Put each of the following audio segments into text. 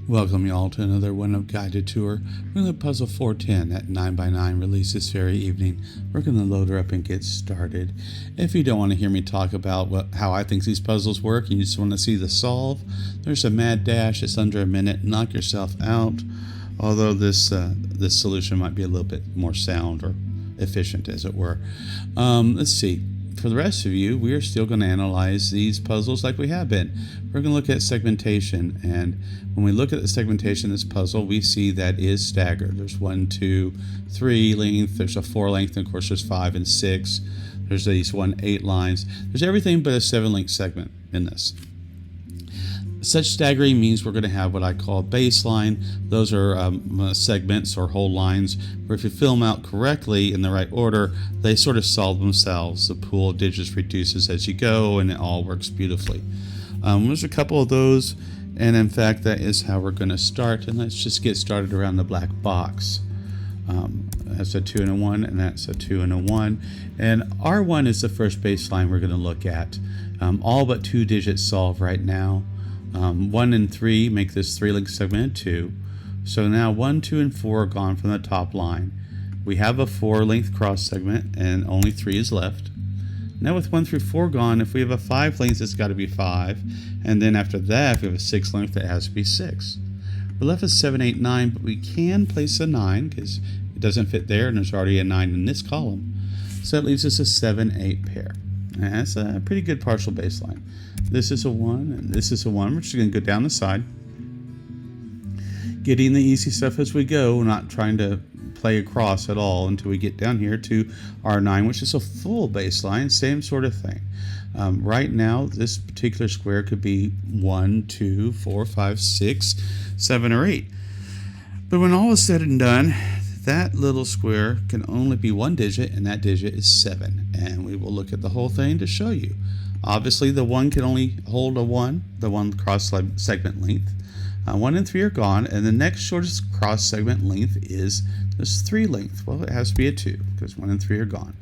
Welcome y'all to another one-up guided tour. We're going to puzzle 410 at 9x9 release this very evening. We're going to load her up and get started. If you don't want to hear me talk about how I think these puzzles work and you just want to see the solve, there's a mad dash. It's under a minute. Knock yourself out. Although this solution might be a little bit more sound or efficient, as it were. Let's see. For the rest of you, we are still going to analyze these puzzles like we have been. We're going to look at segmentation, and when we look at the segmentation of this puzzle, we see that is staggered. There's 1, 2, 3 length, there's a 4 length, and of course there's 5 and 6. There's these 8 lines. There's everything but a 7 length segment in this. Such staggering means we're going to have what I call baseline. Those are segments or whole lines where if you fill them out correctly in the right order, they sort of solve themselves. The pool of digits reduces as you go, and it all works beautifully. There's a couple of those, and in fact, that is how we're going to start. And let's just get started around the black box. That's a 2 and a 1, and that's a 2 and a 1. And R1 is the first baseline we're going to look at. All but 2 digits solve right now. 1 and 3 make this 3 length segment 2. So now 1, 2, and 4 are gone from the top line. We have a 4 length cross segment and only 3 is left. Now with 1 through 4 gone, if we have a 5 length, it's got to be 5. And then after that, if we have a 6 length, it has to be 6. We're left with 7, 8, 9, but we can place a 9 because it doesn't fit there and there's already a 9 in this column. So that leaves us a 7, 8 pair. And that's a pretty good partial baseline. This is a 1, and this is a 1. We're just going to go down the side. Getting the easy stuff as we go, not trying to play across at all until we get down here to R9, which is a full baseline, same sort of thing. Right now, this particular square could be 1, 2, 4, 5, 6, 7, or 8. But when all is said and done, that little square can only be 1 digit, and that digit is 7. And we will look at the whole thing to show you. Obviously, the 1 can only hold a 1, the 1 cross segment length. 1 and 3 are gone, and the next shortest cross segment length is this 3 length. Well, it has to be a 2 because 1 and 3 are gone.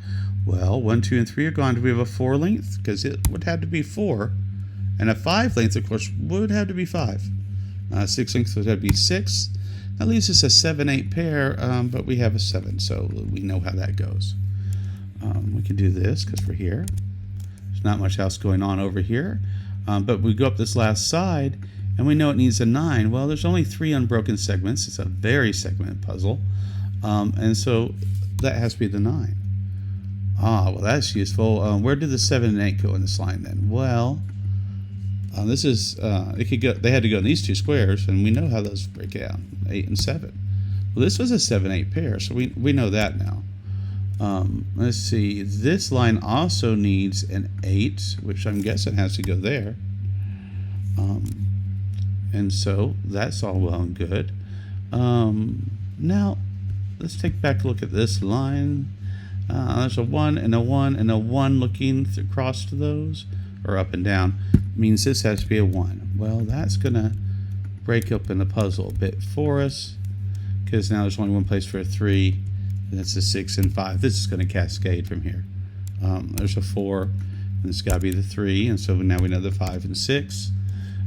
Well, 1, 2, and 3 are gone. Do we have a 4 length? Because it would have to be 4. And a 5 length, of course, would have to be 5. 6 length would have to be 6. That leaves us a 7, 8 pair, but we have a 7, so we know how that goes. We can do this because we're here. There's not much else going on over here. But we go up this last side, and we know it needs a 9. Well, there's only 3 unbroken segments. It's a very segmented puzzle. And so that has to be the 9. Well, that's useful. Where did the 7 and 8 go in this line then? Well, this is it could go. They had to go in these 2 squares, and we know how those break out: 8 and 7. Well, this was a 7, 8 pair, so we know that now. Let's see. This line also needs an 8, which I'm guessing has to go there. And so that's all well and good. Now let's take back a look at this line. There's a 1 and a 1 and a 1 looking across to those, or up and down. Means this has to be a 1. Well, that's going to break open the puzzle a bit for us, because now there's only one place for a 3. That's a 6 and 5. This is going to cascade from here. There's a 4, and it's got to be the 3, and so now we know the 5 and 6.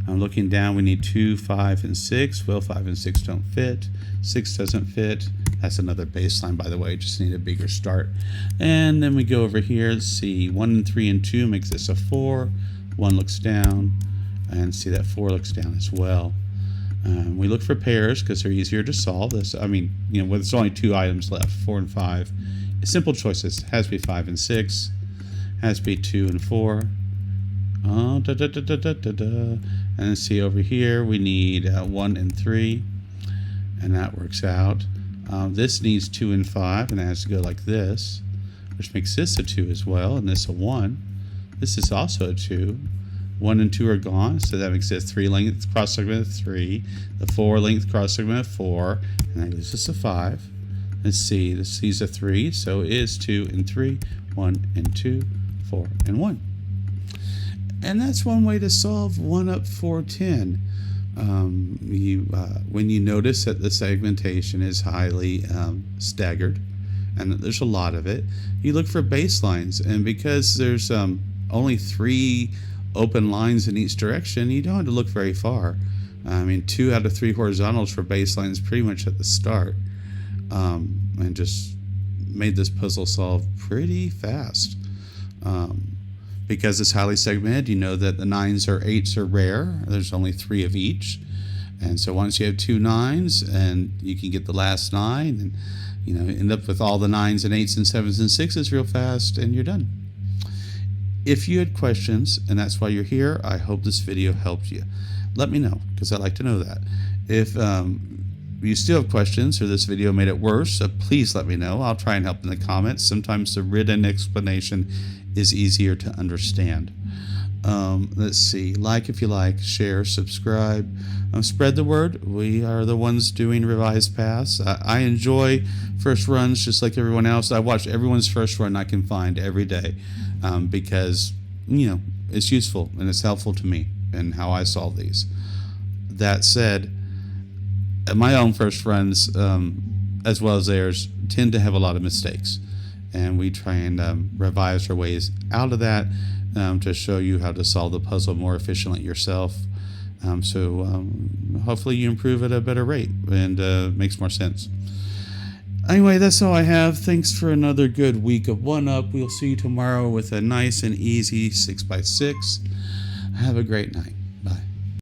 Looking down, we need 2, 5, and 6. Well, 5 and 6 don't fit. 6 doesn't fit. That's another baseline, by the way. Just need a bigger start. And then we go over here. Let's see. 1 and 3 and 2 makes this a 4. 1 looks down, and see that 4 looks down as well. We look for pairs because they're easier to solve. This, when there's only 2 items left, 4 and 5. Simple choices. Has to be 5 and 6. Has to be 2 and 4. And then see over here, we need 1 and 3, and that works out. This needs 2 and 5, and it has to go like this, which makes this a 2 as well, and this a 1. This is also a 2. 1 and 2 are gone, so that makes it 3 length cross segment of 3, the 4 length cross segment of 4, and that gives us a 5. Let's see, this is a 3, so it is 2 and 3, 1 and 2, 4 and 1. And that's one way to solve 1-up 410. When you notice that the segmentation is highly staggered, and that there's a lot of it, you look for baselines. And because there's only 3 open lines in each direction, you don't have to look very far. I mean, 2 out of 3 horizontals for baselines pretty much at the start, and just made this puzzle solve pretty fast. Because it's highly segmented, you know that the 9s or 8s are rare. There's only 3 of each. And so once you have 2 9s and you can get the last 9 and end up with all the 9s and 8s and 7s and 6s real fast, and you're done. If you had questions, and that's why you're here, I hope this video helped you. Let me know, because I'd like to know that. If you still have questions or this video made it worse, please let me know. I'll try and help in the comments. Sometimes the written explanation is easier to understand. Let's see. Like if you like, share, subscribe, spread the word. We are the ones doing revised paths. I enjoy first runs just like everyone else. I watch everyone's first run I can find every day, because it's useful and it's helpful to me and how I solve these. That said, my own first runs, as well as theirs, tend to have a lot of mistakes, and we try and revise our ways out of that, to show you how to solve the puzzle more efficiently yourself. So hopefully you improve at a better rate and makes more sense. Anyway, that's all I have. Thanks for another good week of 1UP. We'll see you tomorrow with a nice and easy 6x6. Have a great night.